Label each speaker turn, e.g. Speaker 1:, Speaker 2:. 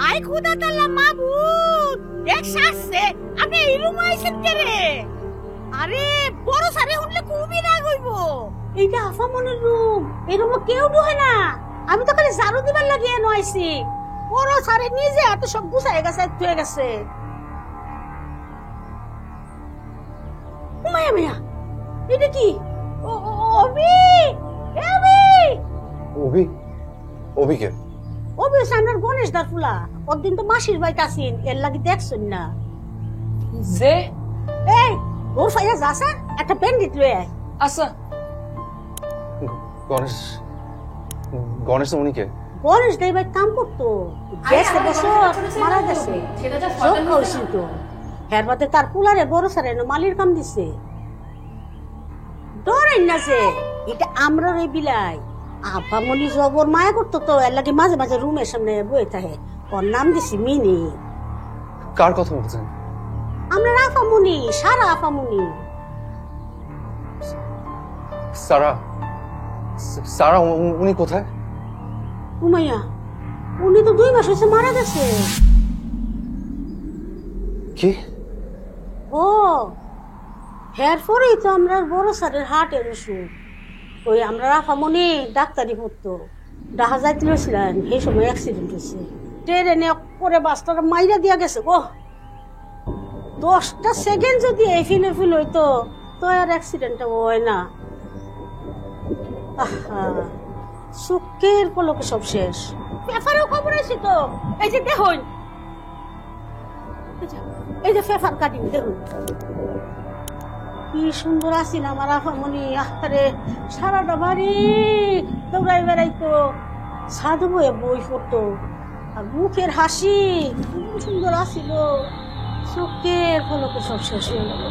Speaker 1: I খুদা তাল্লা মাবুদ দেখ শাসছে আপনি এই রুমে আইছেন কে রে? আরে বড় সারে উঠলে খুবই রাগ হইব। এইটা আফামনের রুম, এই রুমে কেউ ঢুকে না। আমি তো খালি ঝাড়ু দিবার লাগিয়ে নইছি। বড় সারে নিজে এত সব গুছায় গেছে থুয়ে গেছে। মায়া মায়া এটা কি? অভি অভি
Speaker 2: অভি অভি কে?
Speaker 1: অভি সামনের গণেশ দার ফুলা। ওদিন তো মাসির বাড়িতে আসেন, এর লাগি দেখছেন না
Speaker 3: যে
Speaker 1: এই ওর ফাইয়া যাসা একটা পেন্ডিট লয়ে আয়।
Speaker 3: আচ্ছা
Speaker 2: গণেশ গণেশ উনি কে?
Speaker 1: গণেশ দাই ভাই কাম করতো, গেছে বছর মারা গেছে। যোগ হয়েছিল তো হের বাদে তার পুলারে বড় সারে মালির কাম দিছে। ডরেন না যে এটা আমরা ওই বিলাই আপামনি জবর মায়া করতো তো, এর লাগে মাঝে মাঝে রুমের সামনে বয়ে থাকে। ওর নাম দিছি মিনি।
Speaker 2: কার কথা বলছেন?
Speaker 1: আমরা আফামনি, সারা আফামনি।
Speaker 2: সারা সারা উনি কোথায়?
Speaker 1: উমাইয়া উনি তো 2 মাস হয়েছে মারা গেছে।
Speaker 2: কি?
Speaker 1: ও হের পরেই তো আমরা বড় স্যারের হার্টের অসুখ। ওই আমরা আফামনি ডাক্তারি পড়তো, ডাহা যাইতে লইছিলেন, সেই সময় অ্যাক্সিডেন্ট হয়েছে। ট্রেনে করে বাসটা মাইরা দিয়া গেছে গো। 10টা সেকেন্ড যদি এই ফিল হইতো তো আর অ্যাক্সিডেন্টটা হয় না। আহা সুখের পলকে সব শেষ। পেপারেও খবর আছে তো, এই যে দেখুন, এই যে পেপার কাটিং দেখুন কি সুন্দর আছিল আমার আফামনি। আরে সারাটা বাড়ি দৌড়াই বেড়াইতো, সাধু বয়ে বই পড়তো, আর মুখের হাসি খুব সুন্দর আছিল। চোখের পলকে সব শেষ হয়ে গেল।